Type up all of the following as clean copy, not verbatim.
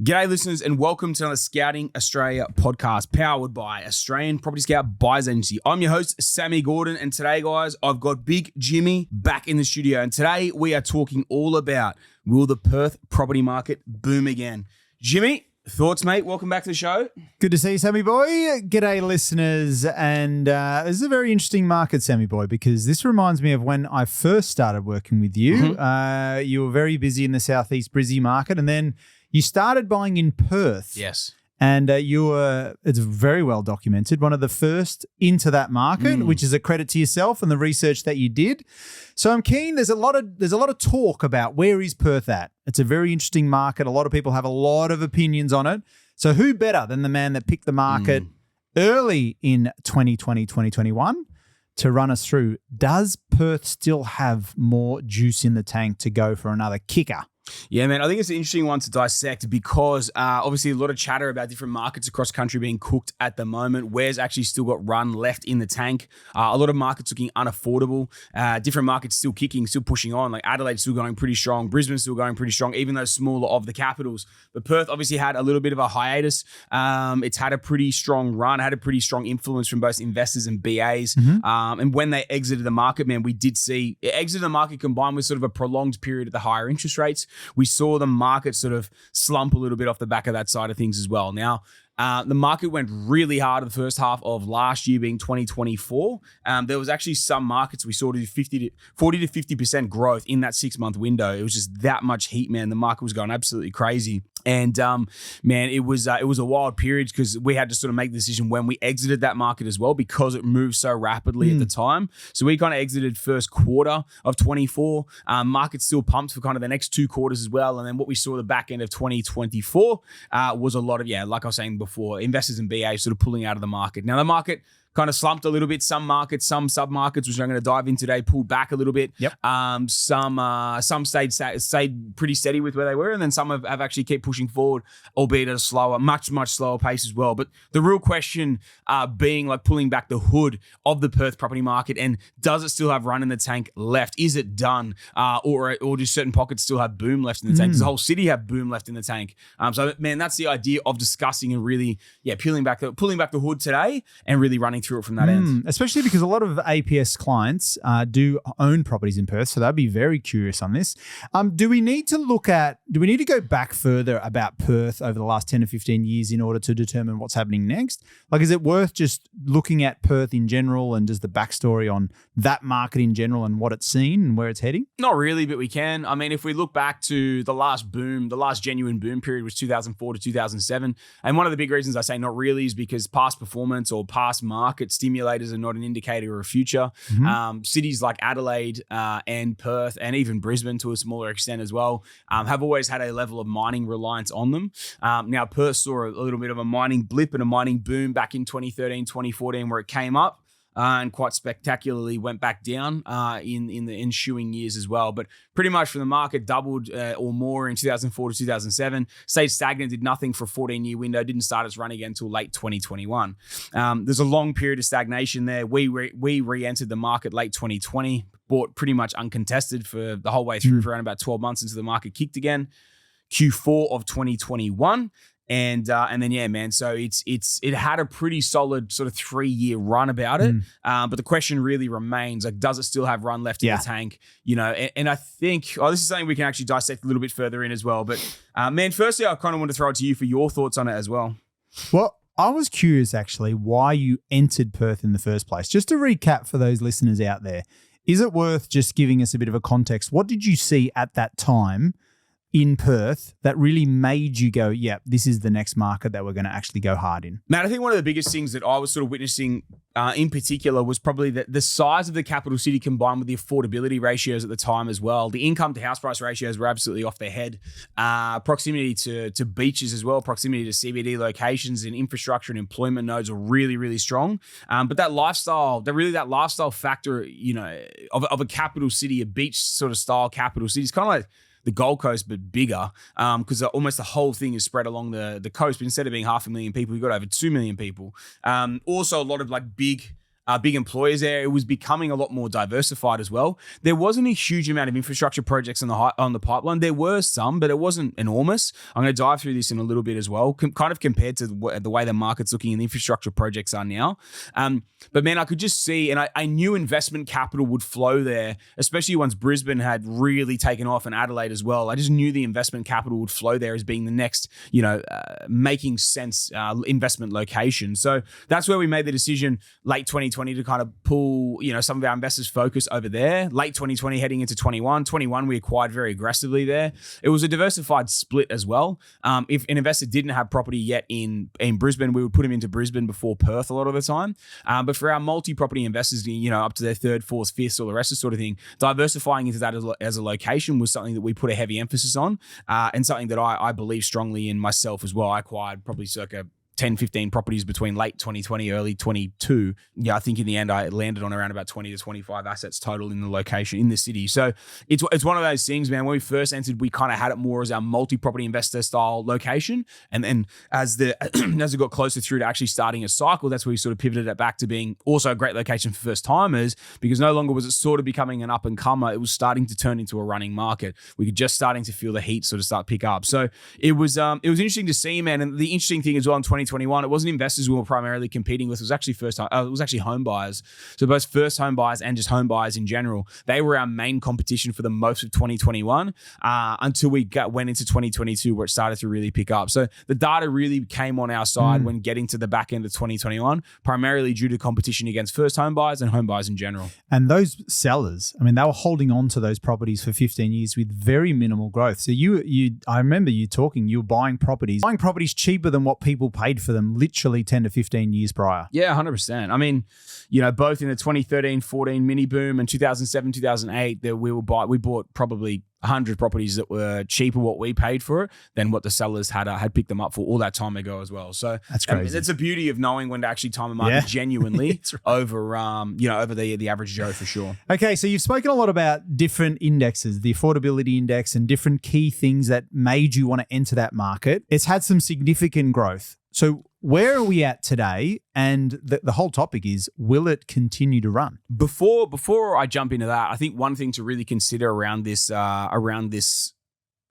G'day listeners and welcome to another Scouting Australia podcast powered by Australian Property Scout Buyers Agency. I'm your host, Sammy Gordon, and today, guys, I've got Big Jimmy back in the studio. And today we are talking all about, will the Perth property market boom again? Jimmy, thoughts, mate? Welcome back to the show. Good to see you, Sammy boy. G'day, listeners. And this is a very interesting market, Sammy boy, because this reminds me of when I first started working with you. You were very busy in the Southeast Brizzy market, and then you started buying in Perth. Yes. And you were, it's very well documented, one of the first into that market, which is a credit to yourself and the research that you did. So I'm keen. There's a lot of talk about where is Perth at. It's a very interesting market. A lot of people have a lot of opinions on it. So who better than the man that picked the market early in 2020, 2021 to run us through? Does Perth still have more juice in the tank to go for another kicker? Yeah, man, I think it's an interesting one to dissect because obviously a lot of chatter about different markets across country being cooked at the moment. Where's actually still got run left in the tank? A lot of markets looking unaffordable. Different markets still kicking, still pushing on. Like Adelaide's still going pretty strong. Brisbane's still going pretty strong, even though smaller of the capitals. But Perth obviously had a little bit of a hiatus. It's had a pretty strong run, had a pretty strong influence from both investors and BAs. And when they exited the market, man, we did see it exited the market combined with sort of a prolonged period at the higher interest rates. We saw the market sort of slump a little bit off the back of that side of things as well. Now, the market went really hard in the first half of last year, being 2024. There was actually some markets we saw 40 to 50% growth in that 6-month window. It was just that much heat, man. The market was going absolutely crazy. And man, it was a wild period because we had to sort of make the decision when we exited that market as well because it moved so rapidly at the time. So we kind of exited first quarter of 24. Market still pumped for kind of the next 2 quarters as well. And then what we saw the back end of 2024 was a lot of, like I was saying before, investors and BA sort of pulling out of the market. Now the market kind of slumped a little bit. Some markets, some sub-markets, which I'm going to dive in today, pulled back a little bit. Some stayed pretty steady with where they were, and then some have actually kept pushing forward, albeit at a slower, much slower pace as well. But the real question being like pulling back the hood of the Perth property market, and does it still have run in the tank left? Is it done? Or do certain pockets still have boom left in the tank? Does the whole city have boom left in the tank? So man, that's the idea of discussing and really, pulling back the hood today and really running through it from that end. Especially because a lot of APS clients do own properties in Perth, so they'd be very curious on this. Do we need to go back further about Perth over the last 10 to 15 years in order to determine what's happening next? Like, is it worth just looking at Perth in general and just the backstory on that market in general and what it's seen and where it's heading? Not really, but we can. I mean, if we look back to the last genuine boom period was 2004 to 2007. And one of the big reasons I say not really is because past performance or past market stimulators are not an indicator of future. Cities like Adelaide and Perth and even Brisbane to a smaller extent as well have always had a level of mining reliance on them. Now Perth saw a little bit of a mining blip and a mining boom back in 2013, 2014 where it came up. And quite spectacularly went back down in the ensuing years as well. But pretty much from the market doubled or more in 2004 to 2007, stayed stagnant, did nothing for a 14-year window, didn't start its run again until late 2021. There's a long period of stagnation there. We re-entered the market late 2020, bought pretty much uncontested for the whole way through for around about 12 months until the market kicked again. Q4 of 2021. And then, yeah, man, so it had a pretty solid sort of 3-year run about it. But the question really remains, like, does it still have run left in the tank? And I think, this is something we can actually dissect a little bit further in as well. But man, firstly, I kind of want to throw it to you for your thoughts on it as well. Well, I was curious actually why you entered Perth in the first place. Just to recap for those listeners out there, is it worth just giving us a bit of a context? What did you see at that time in Perth that really made you go, yeah, this is the next market that we're going to actually go hard in? Man, I think one of the biggest things that I was sort of witnessing in particular was probably the size of the capital city combined with the affordability ratios at the time as well. The income to house price ratios were absolutely off their head. Proximity to beaches as well, proximity to CBD locations and infrastructure and employment nodes are really, really strong. But that lifestyle factor, of a capital city, a beach sort of style capital city, is kind of like the Gold Coast, but bigger, because almost the whole thing is spread along the coast. But instead of being 500,000 people, you've got over 2 million people. Also, a lot of like big big employers there. It was becoming a lot more diversified as well. There wasn't a huge amount of infrastructure projects on the pipeline. There were some, but it wasn't enormous. I'm going to dive through this in a little bit as well, kind of compared to the way the market's looking and the infrastructure projects are now. But man, I could just see, and I knew investment capital would flow there, especially once Brisbane had really taken off and Adelaide as well. I just knew the investment capital would flow there as being the next, making sense investment location. So that's where we made the decision late 2020 to kind of pull, some of our investors' focus over there. Late 2020 heading into 21. 21, we acquired very aggressively there. It was a diversified split as well. If an investor didn't have property yet in Brisbane, we would put him into Brisbane before Perth a lot of the time. But for our multi-property investors, up to their third, fourth, fifth, all the rest of sort of thing, diversifying into that as a location was something that we put a heavy emphasis on, and something that I believe strongly in myself as well. I acquired probably circa 10, 15 properties between late 2020, early 22. Yeah, I think in the end, I landed on around about 20 to 25 assets total in the location in the city. So it's one of those things, man. When we first entered, we kind of had it more as our multi-property investor style location. And then as it got closer through to actually starting a cycle, that's where we sort of pivoted it back to being also a great location for first timers, because no longer was it sort of becoming an up and comer. It was starting to turn into a running market. We were just starting to feel the heat sort of start pick up. So it was interesting to see, man. And the interesting thing as well in 2021, it wasn't investors we were primarily competing with. It was actually home buyers. So both first home buyers and just home buyers in general, they were our main competition for the most of 2021 until we went into 2022 where it started to really pick up. So the data really came on our side when getting to the back end of 2021, primarily due to competition against first home buyers and home buyers in general. And those sellers, they were holding on to those properties for 15 years with very minimal growth. So I remember you were buying properties cheaper than what people paid for them literally 10 to 15 years prior. Yeah, 100%. Both in the 2013-14 mini boom and 2007-2008, we bought probably 100 properties that were cheaper what we paid for it than what the sellers had picked them up for all that time ago as well. So that's crazy. That's the beauty of knowing when to actually time a market genuinely right. over the average Joe for sure. Okay, so you've spoken a lot about different indexes, the affordability index and different key things that made you want to enter that market. It's had some significant growth. So where are we at today? And the whole topic is, will it continue to run? Before I jump into that, I think one thing to really consider around this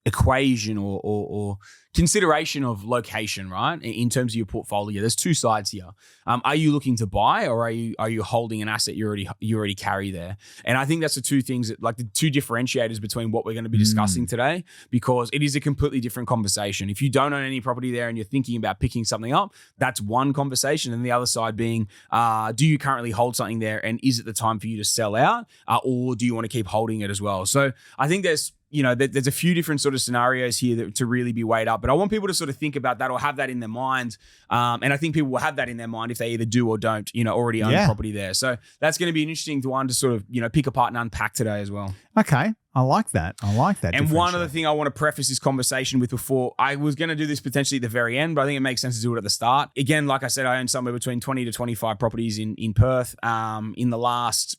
equation or consideration of location, right? In terms of your portfolio, there's two sides here. Are you looking to buy, or are you holding an asset you already carry there? And I think that's the two things that, like the two differentiators between what we're going to be discussing today, because it is a completely different conversation. If you don't own any property there and you're thinking about picking something up, that's one conversation. And the other side being, do you currently hold something there, and is it the time for you to sell out, or do you want to keep holding it as well? So I think there's a few different sort of scenarios here to really be weighed up, but I want people to sort of think about that or have that in their mind. And I think people will have that in their mind if they either do or don't, already own property there. So that's going to be an interesting one to sort of, pick apart and unpack today as well. Okay. I like that. And one other thing I want to preface this conversation with before, I was going to do this potentially at the very end, but I think it makes sense to do it at the start. Again, like I said, I own somewhere between 20 to 25 properties in Perth. In the last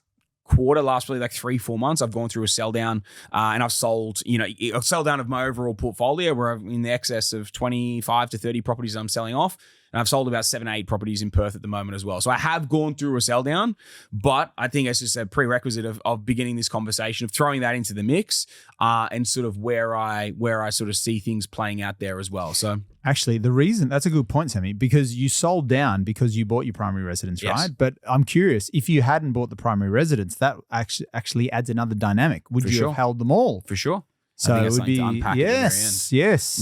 probably like 3-4 months, I've gone through a sell down and I've sold, a sell down of my overall portfolio where I'm in the excess of 25 to 30 properties I'm selling off. And I've sold about 7 or 8 properties in Perth at the moment as well. So I have gone through a sell down, but I think it's just a prerequisite of beginning this conversation, of throwing that into the mix and sort of where I sort of see things playing out there as well. So actually, that's a good point, Sammy, because you sold down because you bought your primary residence, yes. right? But I'm curious, if you hadn't bought the primary residence, that actually adds another dynamic. Would you have held them all? For sure. So it would be, yes.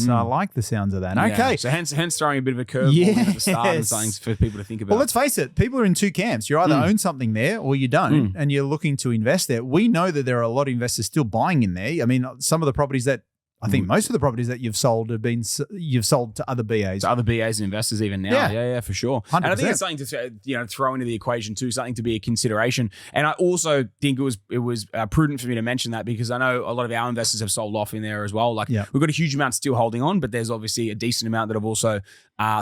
I like the sounds of that. Yeah. Okay. So hence throwing a bit of a curveball at the start and something for people to think about. Well, let's face it. People are in two camps. You either own something there or you don't, and you're looking to invest there. We know that there are a lot of investors still buying in there. Some of the properties that I think most of the properties that you've sold you've sold to other BAs. To other BAs and investors even now. Yeah, for sure. 100%. And I think it's something to throw into the equation too, something to be a consideration. And I also think it was prudent for me to mention that, because I know a lot of our investors have sold off in there as well. We've got a huge amount still holding on, but there's obviously a decent amount that have also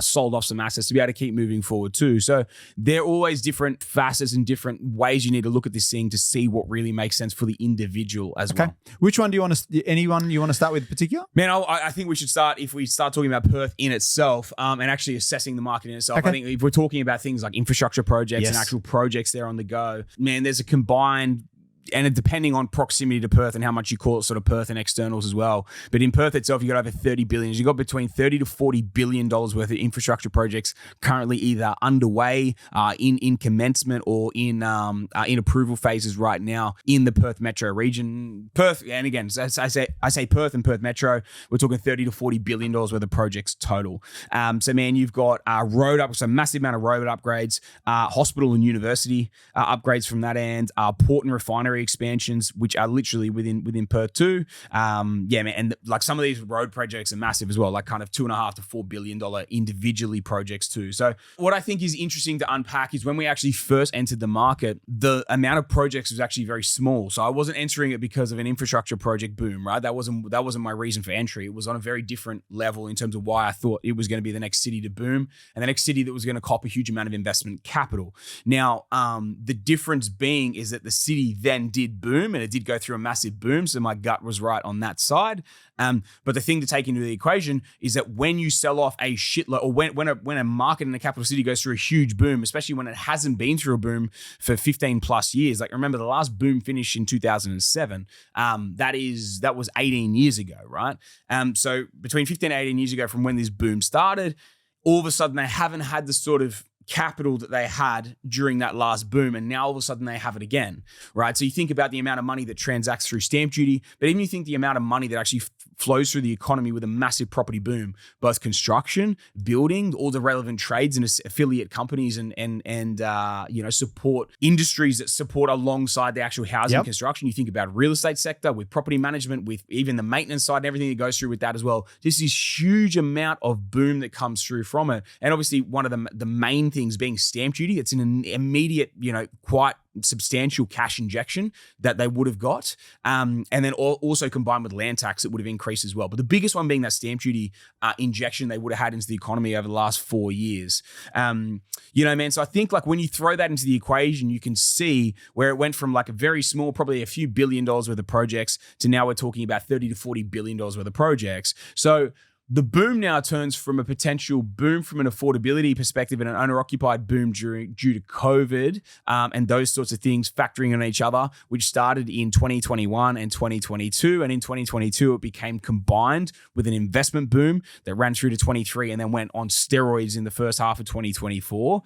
sold off some assets to be able to keep moving forward too. So there are always different facets and different ways you need to look at this thing to see what really makes sense for the individual as well. Which one do you want to? Anyone you want to start with? particular? Man, I think we should start, if we start talking about Perth in itself and actually assessing the market in itself. Okay. I think if we're talking about things like infrastructure projects Yes. and actual projects there on the go, man, there's a combined, and depending on proximity to Perth and how much you call it sort of Perth and externals as well. But in Perth itself, you got over 30 billion. You got between 30 to 40 billion dollars worth of infrastructure projects currently either underway, in commencement, or in approval phases right now in the Perth metro region. Perth, and again, as I say Perth and Perth metro, we're talking 30 to 40 billion dollars worth of projects total. So man, you've got road up, so massive amount of road upgrades, hospital and university upgrades from that end, port and refinery expansions, which are literally within Perth too. Yeah, man, and like some of these road projects are massive as well, like kind of $2.5 to $4 billion individually projects too. So what I think is interesting to unpack is when we actually first entered the market, the amount of projects was actually very small. So I wasn't entering it because of an infrastructure project boom, right? That wasn't my reason for entry. It was on a very different level in terms of why I thought it was going to be the next city to boom and the next city that was going to cop a huge amount of investment capital. Now, the difference being is that the city then did boom, and it did go through a massive boom. So my gut was right on that side. But the thing to take into the equation is that when you sell off a shitload, or when a market in a capital city goes through a huge boom, especially when it hasn't been through a boom for 15 plus years, like remember the last boom finished in 2007. That was 18 years ago, right? So between 15 and 18 years ago from when this boom started, all of a sudden they haven't had the sort of capital that they had during that last boom, and now all of a sudden they have it again, right? So you think about the amount of money that transacts through stamp duty, but even you think the amount of money that actually flows through the economy with a massive property boom, both construction, building, all the relevant trades and affiliate companies and support industries that support alongside the actual housing construction. You think about real estate sector with property management, with even the maintenance side and everything that goes through with that as well. Just this huge amount of boom that comes through from it. And obviously one of the main things being stamp duty. It's an immediate, quite substantial cash injection that they would have got. And then also combined with land tax, it would have increased as well. But the biggest one being that stamp duty injection they would have had into the economy over the last 4 years. Man, so I think like when you throw that into the equation, you can see where it went from like a very small, probably a few $1 billion worth of projects to now we're talking about $30 to $40 billion worth of projects. So the boom now turns from a potential boom from an affordability perspective and an owner-occupied boom due to COVID and those sorts of things factoring on each other, which started in 2021 and 2022. And in 2022, it became combined with an investment boom that ran through to 23 and then went on steroids in the first half of 2024.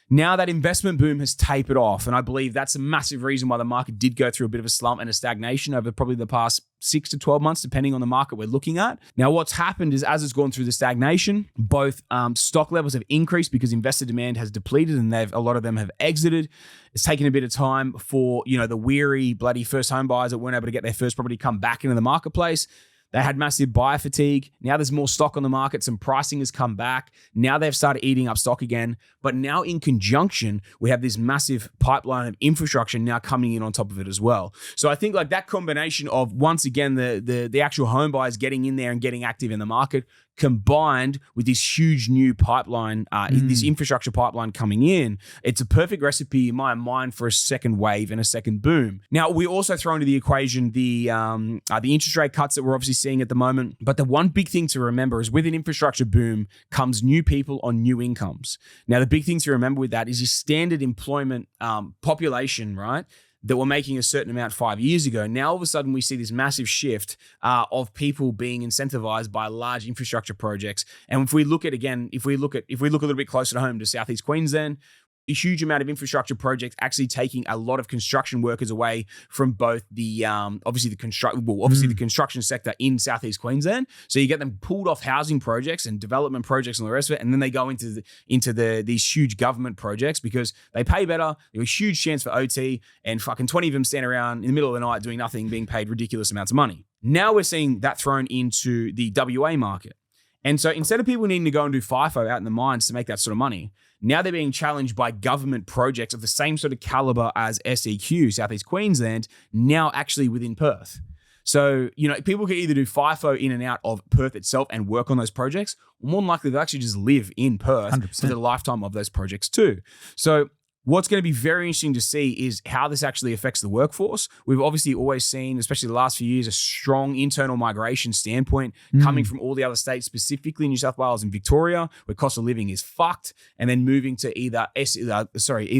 Now that investment boom has tapered off, and I believe that's a massive reason why the market did go through a bit of a slump and a stagnation over probably the past 6 to 12 months, depending on the market we're looking at. Now, what's happened is as it's gone through the stagnation, both stock levels have increased because investor demand has depleted and a lot of them have exited. It's taken a bit of time for, the weary, bloody first home buyers that weren't able to get their first property come back into the marketplace. They had massive buyer fatigue. Now there's more stock on the market. Some pricing has come back. Now they've started eating up stock again. But now in conjunction, we have this massive pipeline of infrastructure now coming in on top of it as well. So I think like that combination of, once again, the actual home buyers getting in there and getting active in the market, combined with this huge new pipeline, this infrastructure pipeline coming in, it's a perfect recipe in my mind for a second wave and a second boom. Now, we also throw into the equation the interest rate cuts that we're obviously seeing at the moment. But the one big thing to remember is with an infrastructure boom comes new people on new incomes. Now, the big thing to remember with that is your standard employment population, right? That were making a certain amount 5 years ago. Now, all of a sudden, we see this massive shift of people being incentivized by large infrastructure projects. And if we look at a little bit closer to home to Southeast Queensland, a huge amount of infrastructure projects actually taking a lot of construction workers away from both the the construction sector in Southeast Queensland. So you get them pulled off housing projects and development projects and the rest of it, and then they go into these huge government projects because they pay better. There's a huge chance for OT, and fucking 20 of them stand around in the middle of the night doing nothing, being paid ridiculous amounts of money. Now we're seeing that thrown into the WA market. And so instead of people needing to go and do FIFO out in the mines to make that sort of money, now they're being challenged by government projects of the same sort of caliber as SEQ, Southeast Queensland, now actually within Perth. So, people can either do FIFO in and out of Perth itself and work on those projects, or more than likely they'll actually just live in Perth 100%. For the lifetime of those projects too. So What's going to be very interesting to see is how this actually affects the workforce. We've obviously always seen, especially the last few years, a strong internal migration standpoint coming from all the other states, specifically New South Wales and Victoria, where cost of living is fucked, and then moving to either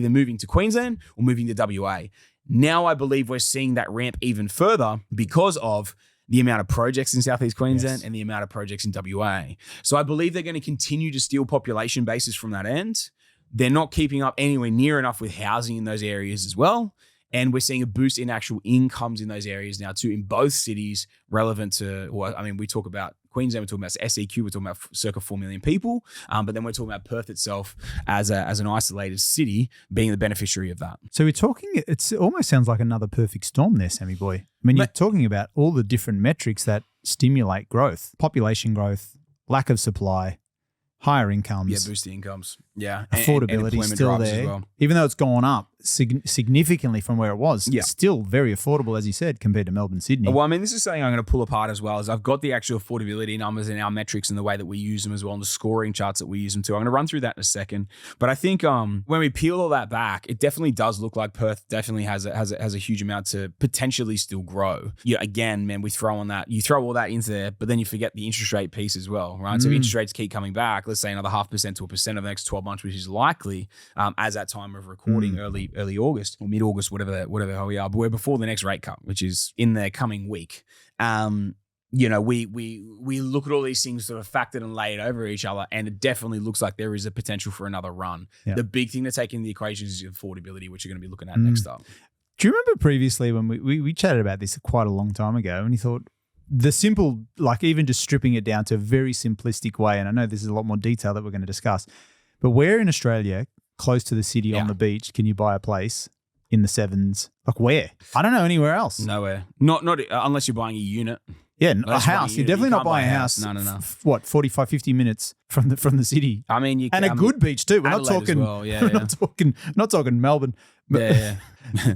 moving to Queensland or moving to WA. Now I believe we're seeing that ramp even further because of the amount of projects in Southeast Queensland and the amount of projects in WA. So I believe they're going to continue to steal population bases from that end. They're not keeping up anywhere near enough with housing in those areas as well. And we're seeing a boost in actual incomes in those areas now too, in both cities relevant to, we talk about Queensland, we're talking about SEQ, we're talking about circa 4 million people. But then we're talking about Perth itself as an isolated city being the beneficiary of that. So we're talking, it almost sounds like another perfect storm there, Sammy boy. I mean, you're talking about all the different metrics that stimulate growth, population growth, lack of supply, higher incomes. Yeah, boost the incomes. Yeah. Affordability is still there. Well. Even though it's gone up significantly from where it was, it's still very affordable, as you said, compared to Melbourne, Sydney. Well, I mean, this is something I'm going to pull apart as well, is I've got the actual affordability numbers in our metrics and the way that we use them as well, and the scoring charts that we use them to. I'm going to run through that in a second. But I think when we peel all that back, it definitely does look like Perth definitely has a huge amount to potentially still grow. Yeah, again, man, you throw all that into there, but then you forget the interest rate piece as well, right? So if interest rates keep coming back, let's say another 0.5% to 1% over the next 12 months, which is likely as at time of recording early August or mid-August, whatever how we are, but we're before the next rate cut, which is in the coming week. We look at all these things sort of factored and laid over each other, and it definitely looks like there is a potential for another run. Yeah. The big thing to take into the equation is affordability, which you're going to be looking at next up. Do you remember previously when we chatted about this quite a long time ago, and you thought the simple, like even just stripping it down to a very simplistic way, and I know this is a lot more detail that we're going to discuss, but where in Australia, close to the city on the beach, can you buy a place in the sevens? Like where? I don't know anywhere else. Nowhere. Not unless you're buying a unit. Yeah, a house. You're definitely not buying a house. No. 45, 50 minutes from the city. I mean, you can, and a good beach too. We're Adelaide not talking. As well. Yeah, not talking Melbourne. But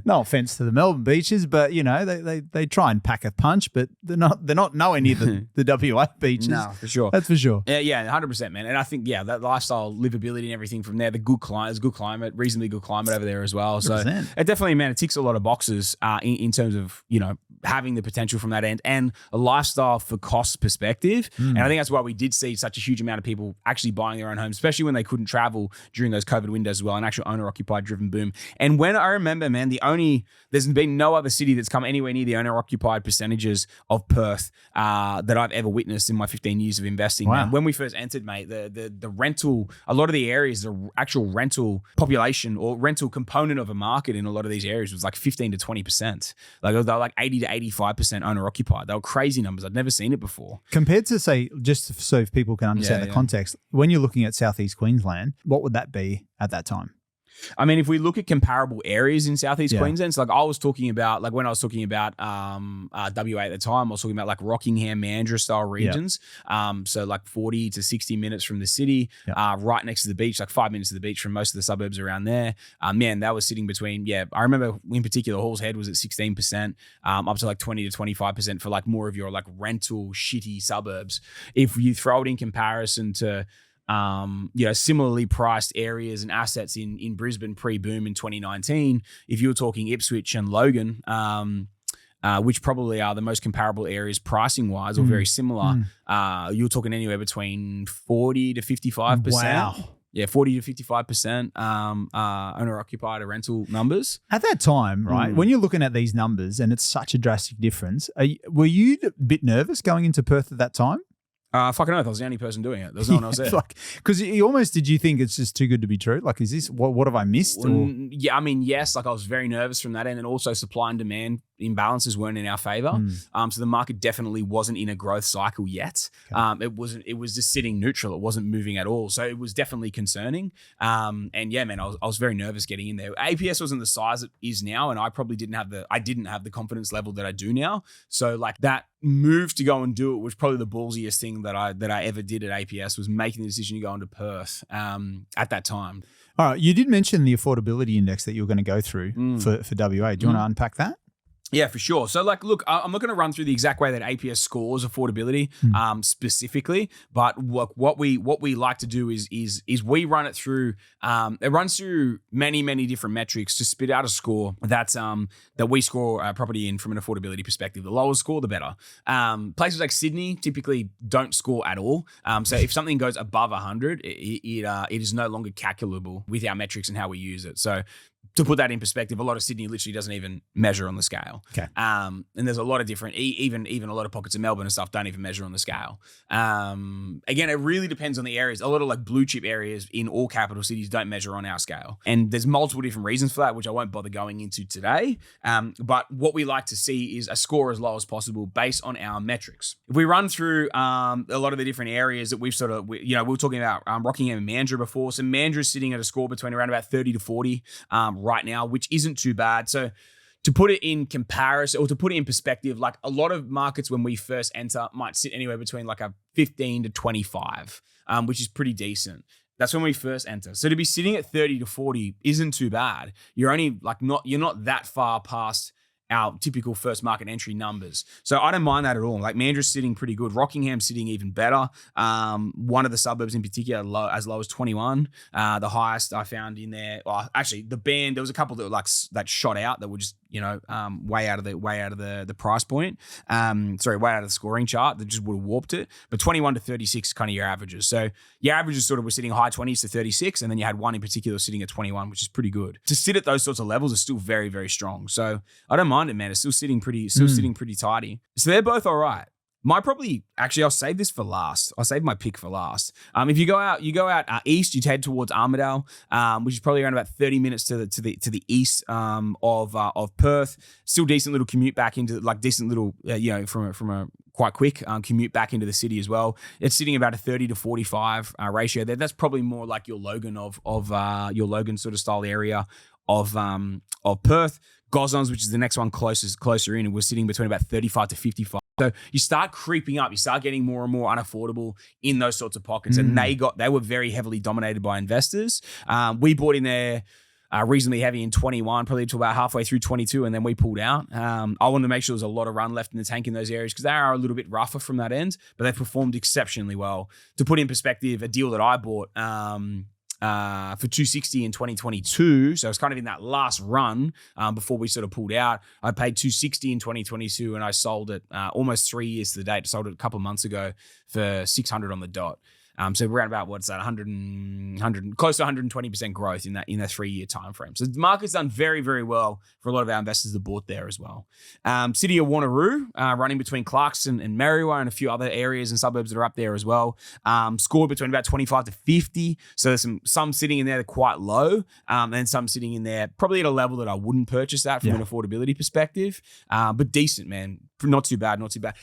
no offense to the Melbourne beaches, but they try and pack a punch, but they're not nowhere near the WA beaches. No, for sure. That's for sure. Yeah, 100%, man. And I think that lifestyle, livability, and everything from there. The good climate, reasonably good climate over there as well. So 100%. It definitely, man, it ticks a lot of boxes in terms of having the potential from that end and a lifestyle for cost perspective. And I think that's why we did see such a huge amount of people actually buying their own homes, especially when they couldn't travel during those COVID windows as well, an actual owner-occupied driven boom. And when I remember, man, there's been no other city that's come anywhere near the owner-occupied percentages of Perth that I've ever witnessed in my 15 years of investing. Wow. Man. When we first entered, mate, the rental, a lot of the areas, the actual rental population or rental component of a market in a lot of these areas was like 15 to 20%. Like they were like 80 to 85% owner-occupied. They were crazy numbers. I'd never seen it before. Compared to, say, just so if people can understand the context, when you're looking at Southeast Queensland, what would that be at that time? I mean, if we look at comparable areas in Southeast Queensland, so like I was talking about, like when I was talking about WA at the time, I was talking about like Rockingham, Mandurah style regions. So like 40 to 60 minutes from the city, right next to the beach, like 5 minutes to the beach from most of the suburbs around there. Man, that was sitting between, I remember in particular, Halls Head was at 16%, up to like 20 to 25% for like more of your like rental shitty suburbs. If you throw it in comparison to similarly priced areas and assets in Brisbane pre-boom in 2019, if you were talking Ipswich and Logan, which probably are the most comparable areas pricing-wise or very similar, you're talking anywhere between 40 to 55%. Wow. Yeah, 40 to 55% owner-occupied or rental numbers. At that time, right, when you're looking at these numbers and it's such a drastic difference, were you a bit nervous going into Perth at that time? Fucking oath, I was the only person doing it. There was no one else there. Because did you think it's just too good to be true? Like, is this, what have I missed? Or? Yeah, I mean, yes, like I was very nervous from that end, and also supply and demand imbalances weren't in our favor. So the market definitely wasn't in a growth cycle yet. Okay. It was just sitting neutral. It wasn't moving at all. So it was definitely concerning. And yeah, man, I was very nervous getting in there. APS wasn't the size it is now, and I probably didn't have the confidence level that I do now. So like that move to go and do it was probably the ballsiest thing that I ever did at APS, was making the decision to go into Perth at that time. All right, you did mention the affordability index that you were going to go through for WA. Do you want to unpack that? Yeah, for sure. So, like, look, I'm not going to run through the exact way that APS scores affordability specifically, but what we like to do is we run it through. It runs through many different metrics to spit out a score that we score a property in from an affordability perspective. The lower score, the better. Places like Sydney typically don't score at all. So if something goes above 100, it is no longer calculable with our metrics and how we use it. So, to put that in perspective, a lot of Sydney literally doesn't even measure on the scale. Okay. And there's a lot of different, even a lot of pockets of Melbourne and stuff don't even measure on the scale. Again, it really depends on the areas. A lot of like blue chip areas in all capital cities don't measure on our scale. And there's multiple different reasons for that, which I won't bother going into today. But what we like to see is a score as low as possible based on our metrics. If we run through a lot of the different areas that we've we were talking about Rockingham and Mandurah before. So Mandurah is sitting at a score between around about 30 to 40 right now, which isn't too bad. So to put it in comparison or to put it in perspective, like a lot of markets when we first enter might sit anywhere between like a 15 to 25, which is pretty decent. That's when we first enter. So to be sitting at 30 to 40 isn't too bad. You're not that far past our typical first market entry numbers. So I don't mind that at all. Like Mandurah's sitting pretty good. Rockingham's sitting even better. One of the suburbs in particular, as low as 21. The highest I found in there, well, actually the band, there was a couple that shot out that were just, way out of the price point. Way out of the scoring chart that just would have warped it. But 21 to 36 is kind of your averages. So your averages sort of were sitting high 20s to 36. And then you had one in particular sitting at 21, which is pretty good. To sit at those sorts of levels is still very, very strong. So I don't mind it, man. It's still sitting pretty tidy. So they're both all right. My probably, actually, I'll save this for last. I'll save my pick for last. If you go out east, you head towards Armidale, which is probably around about 30 minutes to the east of Perth. Still decent little commute back into from a quite quick commute back into the city as well. It's sitting about a 30 to 45 ratio there. That's probably more like your Logan of your Logan sort of style area of Perth. Gosnells, which is the next one closer in, and we're sitting between about 35 to 55. So you start creeping up, you start getting more and more unaffordable in those sorts of pockets. And they were very heavily dominated by investors. We bought in there reasonably heavy in 21, probably to about halfway through 22, and then we pulled out. I wanted to make sure there was a lot of run left in the tank in those areas because they are a little bit rougher from that end, but they performed exceptionally well. To put in perspective, a deal that I bought for 260 in 2022. So it's kind of in that last run before we sort of pulled out. I paid 260 in 2022 and I sold it almost 3 years to the date. I sold it a couple of months ago for 600 on the dot. So around about, what's that, 100, close to 120% growth in that 3-year time frame. So the market's done very, very well for a lot of our investors that bought there as well. City of Wanneroo, running between Clarkson and Merriwa and a few other areas and suburbs that are up there as well. Scored between about 25 to 50. So there's some sitting in there that are quite low, and some sitting in there probably at a level that I wouldn't purchase that from an affordability perspective. But decent, man. Not too bad.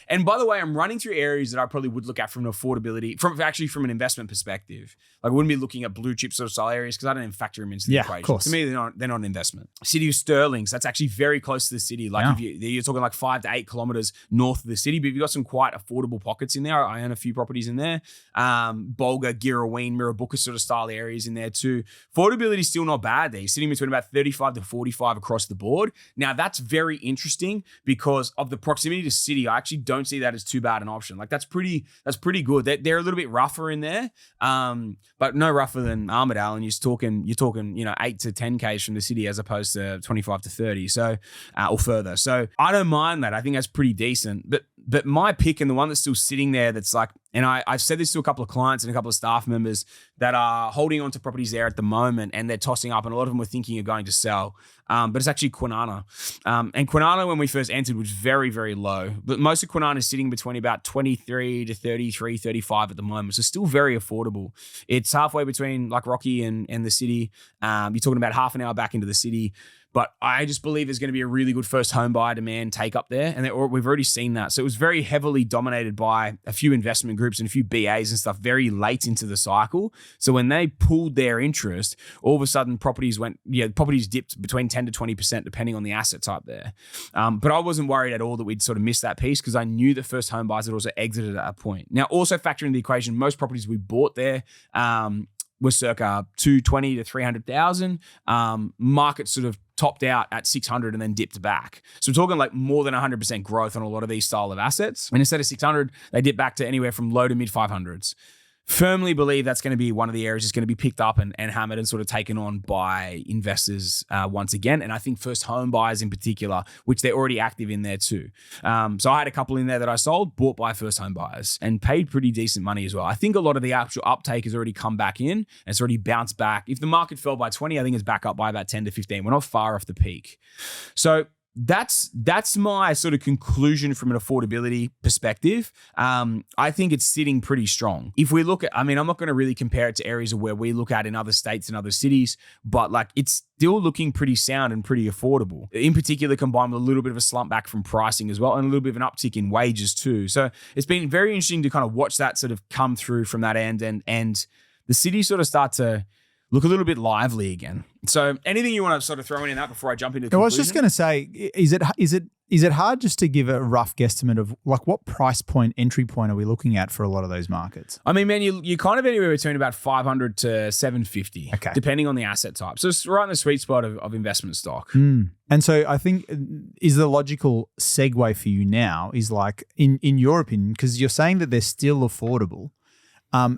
And by the way, I'm running through areas that I probably would look at from an affordability, from an investment perspective. Like I wouldn't be looking at blue chip sort of style areas because I don't even factor them into the equation. Of course. To me, they're not an investment. City of Stirlings, that's actually very close to the city. Like if you're talking like 5 to 8 kilometers north of the city, but you've got some quite affordable pockets in there. I own a few properties in there. Bulga, Girraween, Mirrabooka sort of style areas in there too. Affordability is still not bad there. You're sitting between about 35 to 45 across the board. Now that's very interesting because of the proximity to city. I actually don't see that as too bad an option. Like that's pretty good. They're a little bit rougher in there, but no rougher than Armidale. And you're talking 8 to 10 k's from the city as opposed to 25 to 30. So or further. So I don't mind that. I think that's pretty decent. But my pick and the one that's still sitting there, that's like, and I've said this to a couple of clients and a couple of staff members that are holding on to properties there at the moment and they're tossing up, and a lot of them were thinking of going to sell. But it's actually Kwinana. And Kwinana, when we first entered, was very, very low. But most of Kwinana is sitting between about 23 to 33, 35 at the moment. So still very affordable. It's halfway between like Rocky and the city. You're talking about half an hour back into the city. But I just believe there's going to be a really good first home buyer demand take up there. And we've already seen that. So it was very heavily dominated by a few investment groups and a few BAs and stuff very late into the cycle. So when they pulled their interest, all of a sudden properties dipped between 10 to 20% depending on the asset type there. But I wasn't worried at all that we'd sort of miss that piece because I knew that first home buyers had also exited at that point. Now, also factor in the equation, most properties we bought there was circa 220 to 300,000. Market sort of topped out at 600 and then dipped back. So we're talking like more than 100% growth on a lot of these style of assets. And instead of 600, they dip back to anywhere from low to mid 500s. Firmly believe that's going to be one of the areas that's going to be picked up and hammered and sort of taken on by investors once again. And I think first home buyers in particular, which they're already active in there too. So I had a couple in there that I sold, bought by first home buyers and paid pretty decent money as well. I think a lot of the actual uptake has already come back in and it's already bounced back. If the market fell by 20, I think it's back up by about 10 to 15. We're not far off the peak. So that's my sort of conclusion from an affordability perspective. I think it's sitting pretty strong. If we look at, I'm not going to really compare it to areas of where we look at in other states and other cities, but like it's still looking pretty sound and pretty affordable. In particular, combined with a little bit of a slump back from pricing as well, and a little bit of an uptick in wages too. So it's been very interesting to kind of watch that sort of come through from that end, and the city sort of start to look a little bit lively again. So anything you want to sort of throw in that before I jump into the conclusion? I was just going to say, is it hard just to give a rough guesstimate of like what price point, entry point are we looking at for a lot of those markets? I mean, man, you kind of anywhere between about 500 to 750, okay, depending on the asset type. So it's right in the sweet spot of investment stock. And so I think is the logical segue for you now is like in your opinion, because you're saying that they're still affordable.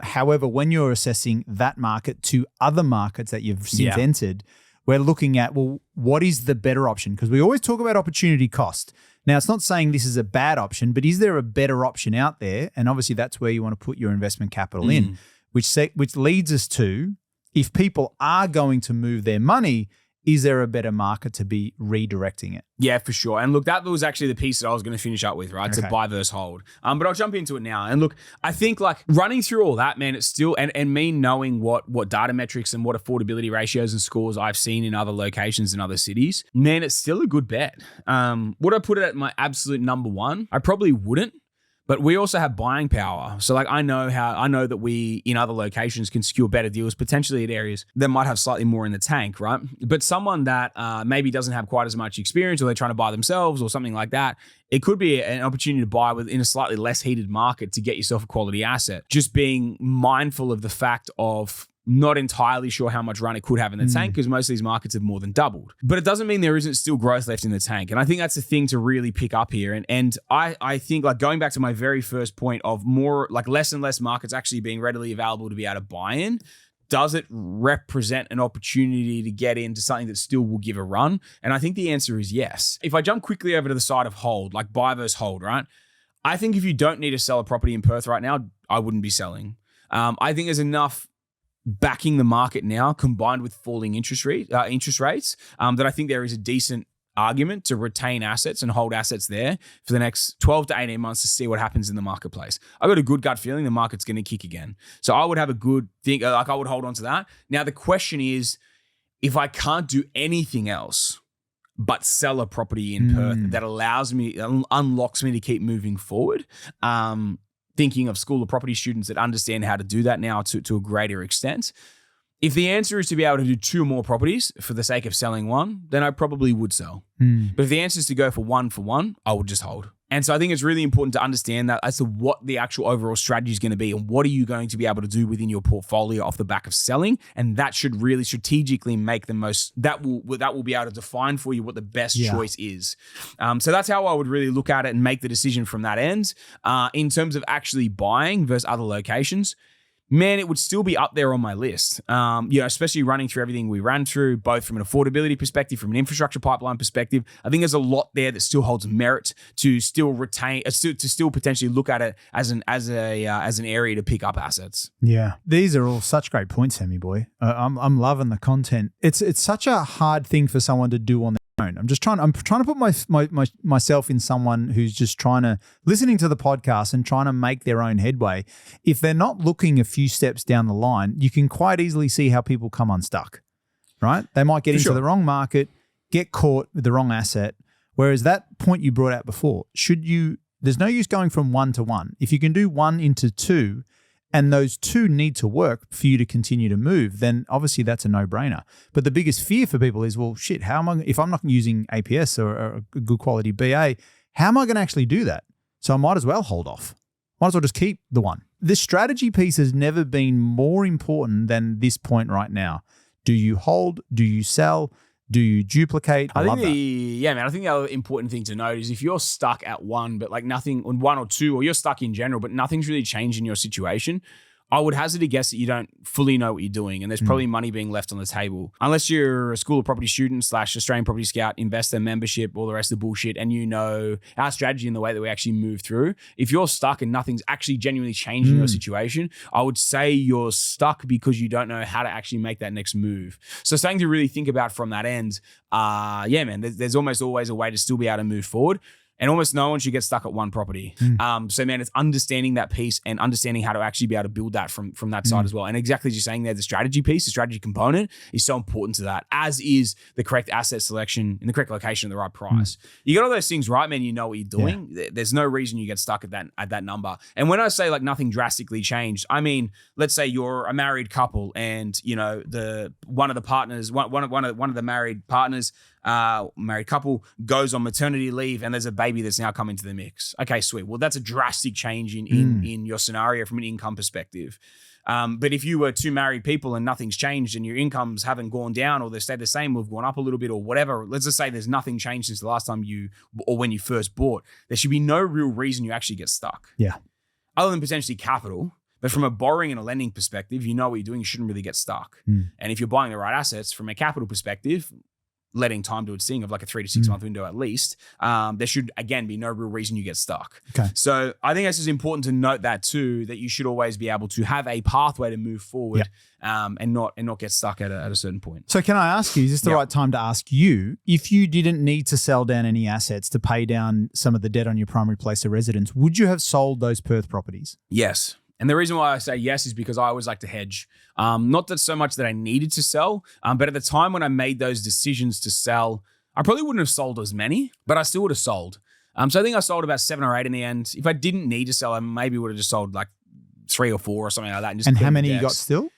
However, when you're assessing that market to other markets that you've since entered, we're looking at, well, what is the better option? Because we always talk about opportunity cost. Now, it's not saying this is a bad option, but is there a better option out there? And obviously, that's where you want to put your investment capital in, which leads us to, if people are going to move their money, is there a better market to be redirecting it? Yeah, for sure. And look, that was actually the piece that I was going to finish up with, right? Okay. To buy versus hold. But I'll jump into it now. And look, I think like running through all that, man, it's still, and me knowing what data metrics and what affordability ratios and scores I've seen in other locations in other cities, man, it's still a good bet. Would I put it at my absolute number one? I probably wouldn't. But we also have buying power. So like I know that we in other locations can secure better deals, potentially at areas that might have slightly more in the tank, right? But someone that maybe doesn't have quite as much experience, or they're trying to buy themselves or something like that, it could be an opportunity to buy in a slightly less heated market to get yourself a quality asset. Just being mindful of the fact of not entirely sure how much run it could have in the tank, because most of these markets have more than doubled. But it doesn't mean there isn't still growth left in the tank. And I think that's the thing to really pick up here. And I think like going back to my very first point of more like less and less markets actually being readily available to be able to buy in, does it represent an opportunity to get into something that still will give a run? And I think the answer is yes. If I jump quickly over to the side of hold, like buy versus hold, right? I think if you don't need to sell a property in Perth right now, I wouldn't be selling. I think there's enough backing the market now, combined with falling interest rates, that I think there is a decent argument to retain assets and hold assets there for the next 12 to 18 months to see what happens in the marketplace. I've got a good gut feeling the market's going to kick again. So I would have a good thing, like I would hold on to that. Now, the question is, if I can't do anything else but sell a property in Perth that unlocks me to keep moving forward, thinking of school of property students that understand how to do that now to a greater extent. If the answer is to be able to do 2 more properties for the sake of selling one, then I probably would sell. But if the answer is to go for one, I would just hold. And so I think it's really important to understand that as to what the actual overall strategy is going to be and what are you going to be able to do within your portfolio off the back of selling. And that should really strategically make the most, that will be able to define for you what the best choice is. So that's how I would really look at it and make the decision from that end. In terms of actually buying versus other locations, man, it would still be up there on my list. Especially running through everything we ran through, both from an affordability perspective, from an infrastructure pipeline perspective. I think there's a lot there that still holds merit to still retain, to still potentially look at it as an area to pick up assets. Yeah, these are all such great points, Sammy boy. I'm loving the content. It's such a hard thing for someone to do on their own. I'm trying to put myself in someone who's just listening to the podcast and trying to make their own headway. If they're not looking a few steps down the line, you can quite easily see how people come unstuck, right? They might get into the wrong market, get caught with the wrong asset. Whereas that point you brought out before, there's no use going from 1 to 1. If you can do 1 into 2, and those 2 need to work for you to continue to move, then obviously that's a no-brainer. But the biggest fear for people is, well, shit, if I'm not using APS or a good quality BA, how am I going to actually do that? So I might as well hold off. Might as well just keep the one. This strategy piece has never been more important than this point right now. Do you hold? Do you sell? Do you duplicate? I love that. I think the other important thing to note is if you're stuck at one, but like nothing on one or two, or you're stuck in general, but nothing's really changed in your situation, I would hazard a guess that you don't fully know what you're doing, and there's probably money being left on the table. Unless you're a School of Property student / Australian Property Scout, investor, membership, all the rest of the bullshit, and you know our strategy and the way that we actually move through. If you're stuck and nothing's actually genuinely changed in your situation, I would say you're stuck because you don't know how to actually make that next move. So something to really think about from that end, there's almost always a way to still be able to move forward. And almost no one should get stuck at one property. So, man, it's understanding that piece and understanding how to actually be able to build that from that side as well. And exactly as you're saying there, the strategy piece, the strategy component is so important to that, as is the correct asset selection in the correct location at the right price. You got all those things right, man, you know what you're doing. Yeah. There's no reason you get stuck at that number. And when I say like nothing drastically changed, I mean, let's say you're a married couple and, you know, one of the married partners, married couple goes on maternity leave and there's a baby that's now come into the mix. Okay, sweet. Well, that's a drastic change in your scenario from an income perspective. But if you were two married people and nothing's changed and your incomes haven't gone down or they stayed the same, or have gone up a little bit or whatever, let's just say there's nothing changed since the last time when you first bought, there should be no real reason you actually get stuck. Yeah. Other than potentially capital. But from a borrowing and a lending perspective, you know what you're doing, you shouldn't really get stuck. And if you're buying the right assets from a capital perspective, letting time do its thing of like a 3 to 6 month window at least, there should, again, be no real reason you get stuck. Okay. So I think it's just important to note that too, that you should always be able to have a pathway to move forward and not get stuck at a certain point. So can I ask you, is this the right time to ask you, if you didn't need to sell down any assets to pay down some of the debt on your primary place of residence, would you have sold those Perth properties? Yes. And the reason why I say yes is because I always like to hedge. Not that so much that I needed to sell, but at the time when I made those decisions to sell, I probably wouldn't have sold as many, but I still would have sold. So I think I sold about 7 or 8 in the end. If I didn't need to sell, I maybe would have just sold like 3 or 4 or something like that. And how many you got still?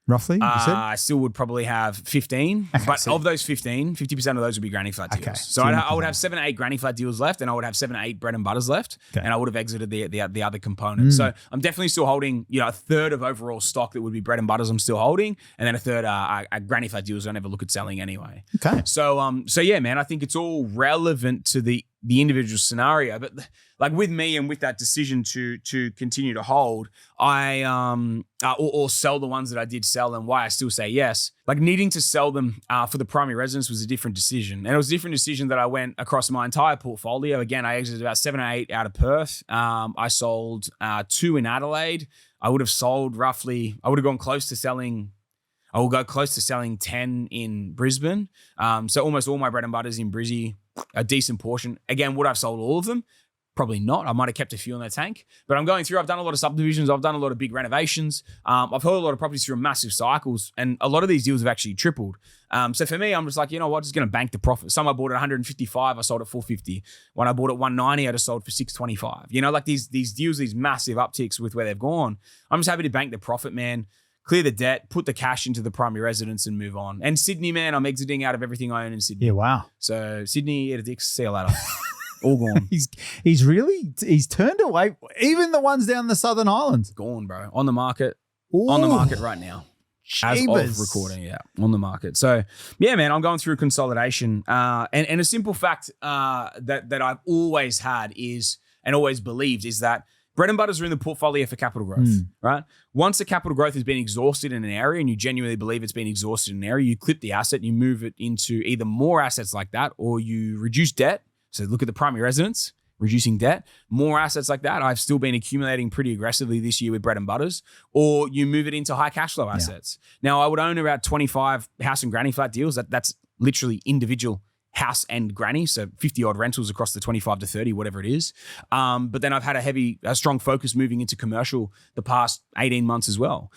Roughly, you said? I still would probably have 15, but of those 15, 50% of those would be granny flat deals. Okay. So I would have 7 or 8 granny flat deals left, and I would have 7 or 8 bread and butters left, and I would have exited the other component. So I'm definitely still holding, a third of overall stock that would be bread and butters I'm still holding, and then a third are granny flat deals I never look at selling anyway. Okay. So yeah, man, I think it's all relevant to the individual scenario, but like with me and with that decision to continue to hold, I or sell the ones that I did sell, and why I still say yes, like needing to sell them for the primary residence was a different decision, and it was a different decision that I went across my entire portfolio. Again, I exited about 7 or 8 out of Perth. I sold 2 in Adelaide. I would have gone close to selling. I will go close to selling 10 in Brisbane. So almost all my bread and butters in Brizzy, a decent portion. Again, would I have sold all of them? Probably not. I might have kept a few in the tank, but I'm going through. I've done a lot of subdivisions. I've done a lot of big renovations. I've held a lot of properties through massive cycles, and a lot of these deals have actually tripled. So for me, I'm just like, you know what, just going to bank the profit. Some I bought at 155, I sold at 450. When I bought at 190, I just sold for 625. Like these deals, these massive upticks with where they've gone. I'm just happy to bank the profit, man. Clear the debt, put the cash into the primary residence and move on. And Sydney, man, I'm exiting out of everything I own in Sydney. Yeah, wow. So Sydney, eat a dick, see you later. All gone. He's turned away. Even the ones down the Southern Islands. Gone, bro. On the market. Ooh. On the market right now. Jeebus. As of recording, yeah. On the market. So, yeah, man, I'm going through consolidation. And a simple fact that I've always had is, and always believed, is that bread and butters are in the portfolio for capital growth, right? Once the capital growth has been exhausted in an area and you genuinely believe it's been exhausted in an area, you clip the asset, you move it into either more assets like that, or you reduce debt. So look at the primary residence, reducing debt, more assets like that. I've still been accumulating pretty aggressively this year with bread and butters, or you move it into high cash flow assets. Now, I would own about 25 house and granny flat deals. That's literally individual house and granny, so 50 odd rentals across the 25 to 30, whatever it is. But then I've had a strong focus moving into commercial the past 18 months as well.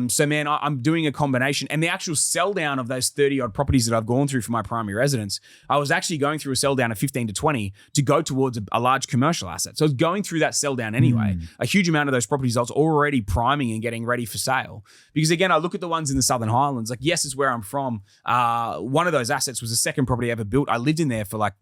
So man, I'm doing a combination, and the actual sell down of those 30 odd properties that I've gone through for my primary residence, I was actually going through a sell down of 15 to 20 to go towards a large commercial asset. So I was going through that sell down anyway. A huge amount of those properties I was already priming and getting ready for sale. Because again, I look at the ones in the Southern Highlands, like yes, it's where I'm from. One of those assets was the second property I ever built. I lived in there for like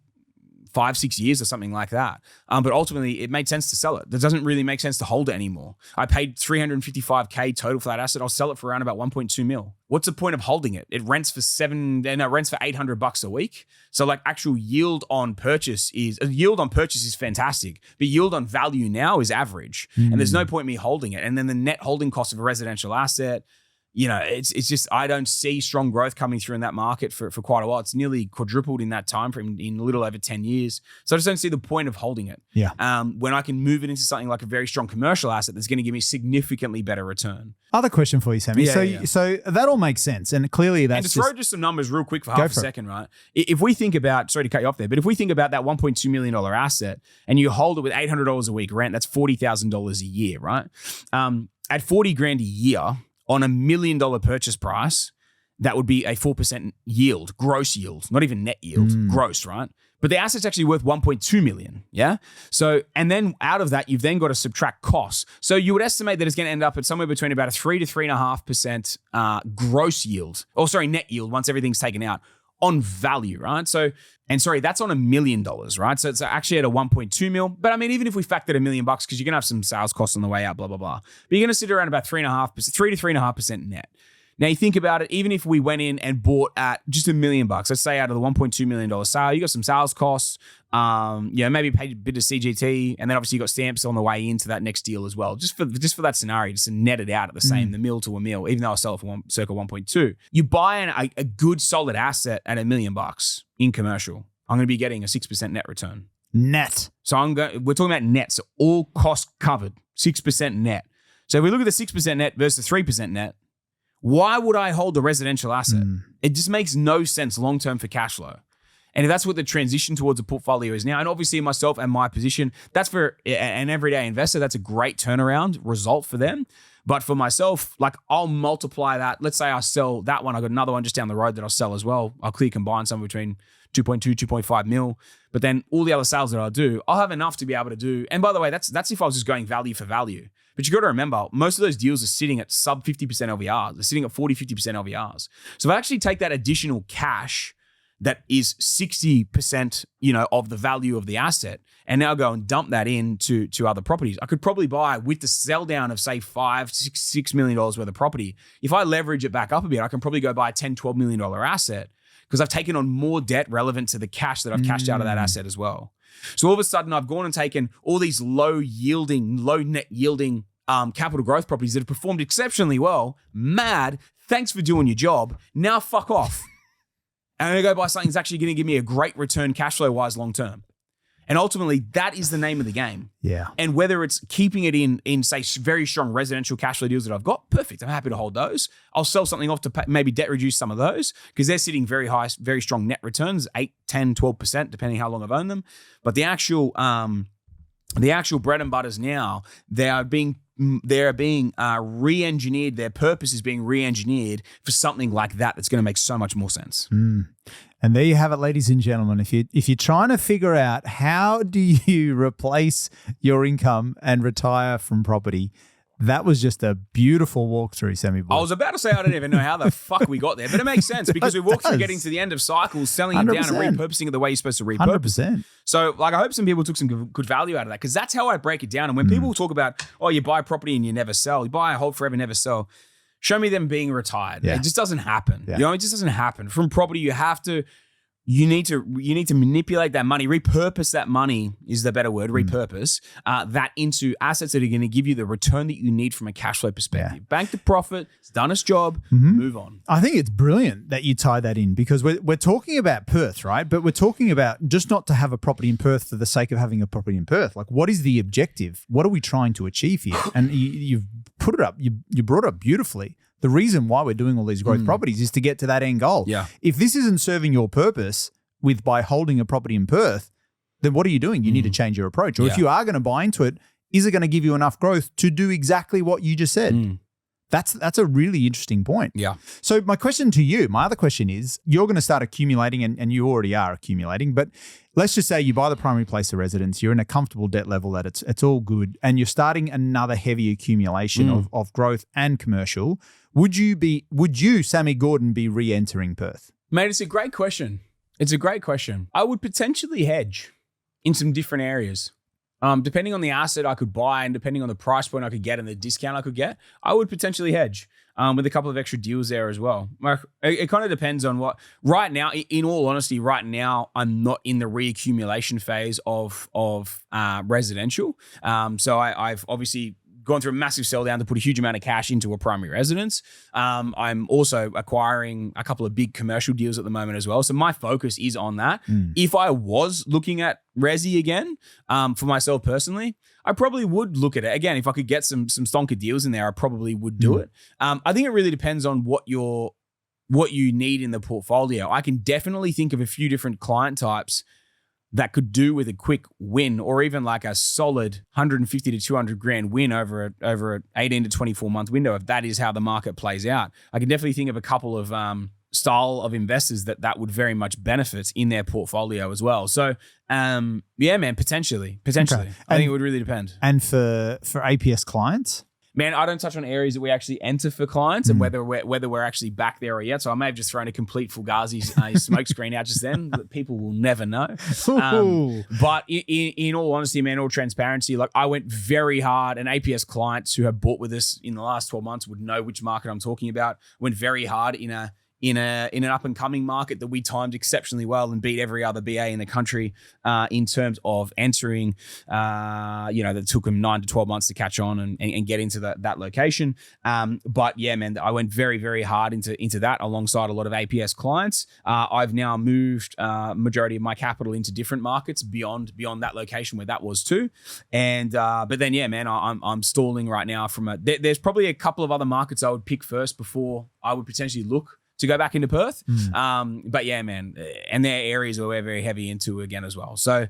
5-6 years or something like that. But ultimately, it made sense to sell it. It doesn't really make sense to hold it anymore. I paid $355K total for that asset. I'll sell it for around about 1.2 mil. What's the point of holding it? It rents for $800 a week. So like actual yield on purchase is fantastic, but yield on value now is average. And there's no point in me holding it. And then the net holding cost of a residential asset, it's just, I don't see strong growth coming through in that market for quite a while. It's nearly quadrupled in that time frame in a little over 10 years. So I just don't see the point of holding it. Yeah. When I can move it into something like a very strong commercial asset that's going to give me significantly better return. Other question for you, Sammy. So that all makes sense. And clearly that's and to throw just some numbers real quick for half a second, right? If we think about, sorry to cut you off there, but if we think about that $1.2 million asset and you hold it with $800 a week rent, that's $40,000 a year, right? At $40,000 a year, on $1 million purchase price, that would be a 4% yield, gross yield, not even net yield, gross, right? But the asset's actually worth 1.2 million, yeah? So, and then out of that, you've then got to subtract costs. So you would estimate that it's going to end up at somewhere between about a 3 to 3.5% gross yield, net yield once everything's taken out on value, right? So, and sorry, that's on $1 million, right? So it's actually at a 1.2 mil. But I mean, even if we factored $1 million, because you're going to have some sales costs on the way out, blah, blah, blah. But you're going to sit around about 3 to 3.5% net. Now you think about it, even if we went in and bought at just $1 million, let's say out of the $1.2 million sale, you got some sales costs, maybe paid a bit of CGT, and then obviously you got stamps on the way into that next deal as well. Just for that scenario, just to net it out at the same, the mil to a mil, even though I sell it for circa 1.2. You buy a good solid asset at $1 million in commercial, I'm going to be getting a 6% net return. Net. So we're talking about net, so all costs covered, 6% net. So if we look at the 6% net versus the 3% net, why would I hold a residential asset? It just makes no sense long-term for cash flow. And if that's what the transition towards a portfolio is now, and obviously myself and my position, that's for an everyday investor, that's a great turnaround result for them. But for myself, like I'll multiply that. Let's say I sell that one. I got another one just down the road that I'll sell as well. I'll clear combine somewhere between 2.2, 2.5 mil. But then all the other sales that I'll do, I'll have enough to be able to do. And by the way, that's if I was just going value for value. But you got to remember, most of those deals are sitting at sub 50% LVRs. They're sitting at 40, 50% LVRs. So if I actually take that additional cash that is 60%, of the value of the asset, and now go and dump that into other properties, I could probably buy with the sell down of say $6 million worth of property. If I leverage it back up a bit, I can probably go buy a $10, $12 million asset because I've taken on more debt relevant to the cash that I've cashed out of that asset as well. So all of a sudden, I've gone and taken all these low net yielding capital growth properties that have performed exceptionally well. Mad, thanks for doing your job. Now fuck off. And I'm going to go buy something that's actually going to give me a great return cash flow wise long term. And ultimately, that is the name of the game. Yeah. And whether it's keeping it in say, very strong residential cash flow deals that I've got, perfect. I'm happy to hold those. I'll sell something off to maybe debt reduce some of those because they're sitting very high, very strong net returns, 8, 10, 12%, depending how long I've owned them. But the actual bread and butters now, they are being re-engineered. Their purpose is being re-engineered for something like that that's going to make so much more sense. And there you have it, ladies and gentlemen. If you're trying to figure out how do you replace your income and retire from property, that was just a beautiful walkthrough, Sammy boy. I was about to say I don't even know how the fuck we got there, but it makes sense because we walked through getting to the end of cycles, selling it down and repurposing it the way you're supposed to repurpose. 100%. So I hope some people took some good value out of that because that's how I break it down. And when people talk about, you buy property and you never sell, you buy, hold forever, never sell, show me them being retired. Yeah. It just doesn't happen. Yeah. It just doesn't happen. From property, you need to manipulate that money, repurpose that money is the better word, repurpose that into assets that are going to give you the return that you need from a cash flow perspective. Yeah. Bank the profit, it's done its job, move on. I think it's brilliant that you tie that in because we're talking about Perth, right? But we're talking about just not to have a property in Perth for the sake of having a property in Perth. Like what is the objective? What are we trying to achieve here? And you've put it up, you brought it up beautifully. The reason why we're doing all these growth properties is to get to that end goal. Yeah. If this isn't serving your purpose by holding a property in Perth, then what are you doing? You need to change your approach. Or if you are going to buy into it, is it going to give you enough growth to do exactly what you just said? That's a really interesting point. Yeah. So my other question is, you're going to start accumulating and you already are accumulating, but let's just say you buy the primary place of residence, you're in a comfortable debt level that it's all good, and you're starting another heavy accumulation of growth and commercial. Would you, Sammy Gordon, be re-entering Perth? Mate, it's a great question. I would potentially hedge. in some different areas. Depending on the asset I could buy and depending on the price point I could get and the discount I could get, I would potentially hedge with a couple of extra deals there as well. It kind of depends on what. Right now, in all honesty, right now, I'm not in the reaccumulation phase of residential. So I've obviously gone through a massive sell down to put a huge amount of cash into a primary residence. I'm also acquiring a couple of big commercial deals at the moment as well. So my focus is on that. If I was looking at resi again, for myself personally, I probably would look at it. Again, if I could get some stonker deals in there, I probably would do it. I think it really depends on what you need in the portfolio. I can definitely think of a few different client types that could do with a quick win or even like a solid 150 to 200 grand win over a 18 to 24 month window, if that is how the market plays out. I can definitely think of a couple of style of investors that would very much benefit in their portfolio as well. So yeah, man, potentially. Okay. I think it would really depend. And for APS clients? Man, I don't touch on areas that we actually enter for clients and whether we're actually back there or yet. So I may have just thrown a complete Fugazi smoke screen out just then, but people will never know. But in all honesty, man, all transparency, like I went very hard, and APS clients who have bought with us in the last 12 months would know which market I'm talking about. Went very hard in an up and coming market that we timed exceptionally well and beat every other BA in the country in terms of entering. That took them 9 to 12 months to catch on and get into that location. But yeah, man, I went very, very hard into that alongside a lot of APS clients. I've now moved majority of my capital into different markets beyond that location where that was too. And but then yeah, man, I'm stalling right now there's probably a couple of other markets I would pick first before I would potentially look to go back into Perth. But yeah, man, and there are areas where we're very heavy into again as well. So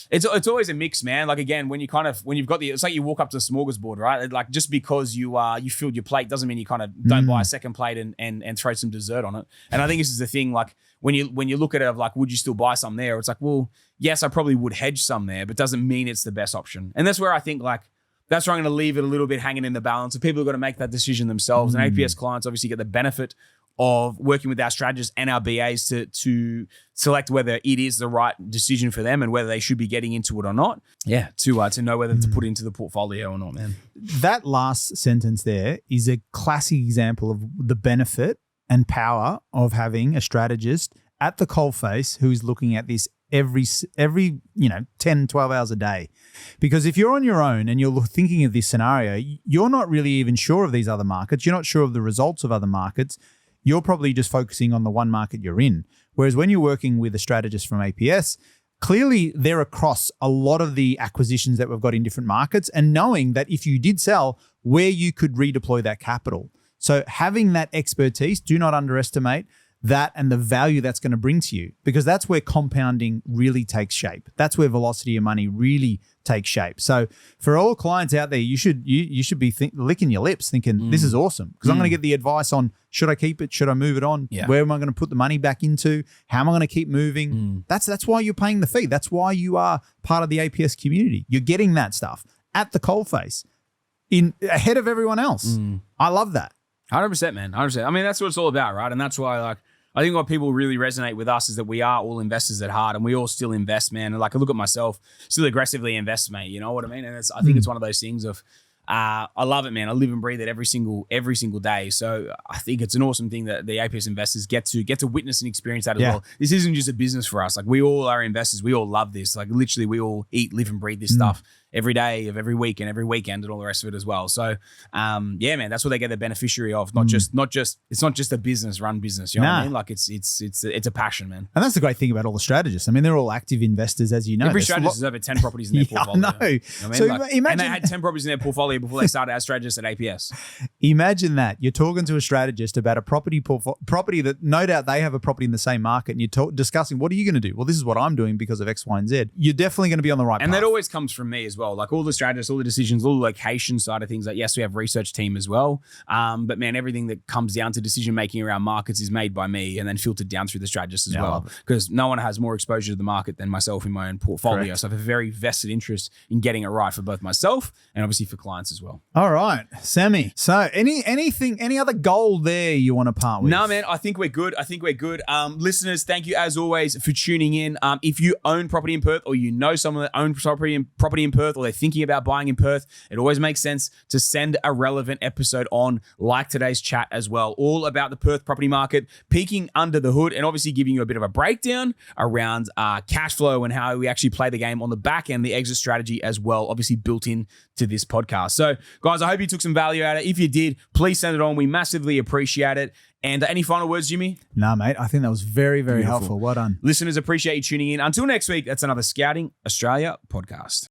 it's always a mix, man. Like again, when you've got it's like you walk up to the smorgasbord, right? Like just because you filled your plate doesn't mean you kind of don't buy a second plate and throw some dessert on it. And I think this is the thing, like when you look at it of like, would you still buy some there? It's like, well, yes, I probably would hedge some there, but doesn't mean it's the best option. And that's where I think like, that's where I'm going to leave it a little bit hanging in the balance. So people have got to make that decision themselves. And APS clients obviously get the benefit of working with our strategists and our BAs to select whether it is the right decision for them and whether they should be getting into it or not. Yeah, to know whether to put into the portfolio or not, man. That last sentence there is a classic example of the benefit and power of having a strategist at the coalface who is looking at this every 10, 12 hours a day. Because if you're on your own and you're thinking of this scenario, you're not really even sure of these other markets. You're not sure of the results of other markets. You're probably just focusing on the one market you're in. Whereas when you're working with a strategist from APS, clearly they're across a lot of the acquisitions that we've got in different markets and knowing that if you did sell, where you could redeploy that capital. So having that expertise, do not underestimate that and the value that's going to bring to you, because that's where compounding really takes shape. That's where velocity of money really takes shape. So for all clients out there, you should be licking your lips thinking, this is awesome, because I'm going to get the advice on, should I keep it? Should I move it on? Yeah. Where am I going to put the money back into? How am I going to keep moving? That's why you're paying the fee. That's why you are part of the APS community. You're getting that stuff at the coalface ahead of everyone else. I love that. 100%, man. 100%. I mean, that's what it's all about, right? And that's why, like, I think what people really resonate with us is that we are all investors at heart and we all still invest, man. And like, I look at myself, still aggressively invest, mate. You know what I mean? And I think it's one of those things of, I love it, man. I live and breathe it every single day. So I think it's an awesome thing that the APS investors get to witness and experience that as well. This isn't just a business for us. Like, we all are investors. We all love this. Like, literally, we all eat, live, and breathe this stuff every day of every week and every weekend and all the rest of it as well. So, yeah, man, that's what they get the beneficiary of. It's not just a business run business. You know what I mean? Like, it's a passion, man. And that's the great thing about all the strategists. I mean, they're all active investors, as you know. Every strategist has over 10 properties in their portfolio. I know. You know what I mean? So like, imagine, and they had 10 properties in their portfolio before they started as strategists at APS. Imagine that. You're talking to a strategist about a property that no doubt they have a property in the same market, and you're discussing, what are you going to do? Well, this is what I'm doing because of X, Y, and Z. You're definitely going to be on the right path. And that always comes from me as well. well. Like all the strategists, all the decisions, all the location side of things. Like yes, we have research team as well. But man, everything that comes down to decision making around markets is made by me and then filtered down through the strategists as well. Because no one has more exposure to the market than myself in my own portfolio. Correct. So I have a very vested interest in getting it right for both myself and obviously for clients as well. All right, Sammy. So any other gold there you want to part with? No, man, I think we're good. Listeners, thank you as always for tuning in. If you own property in Perth or you know someone that owns property in Perth or they're thinking about buying in Perth, it always makes sense to send a relevant episode on like today's chat as well, all about the Perth property market, peeking under the hood and obviously giving you a bit of a breakdown around cash flow and how we actually play the game on the back end, the exit strategy as well, obviously built in to this podcast. So guys, I hope you took some value out of it. If you did, please send it on. We massively appreciate it. And any final words, Jimmy? Nah, mate. I think that was very, very helpful. Well done. Listeners, appreciate you tuning in. Until next week, that's another Scouting Australia podcast.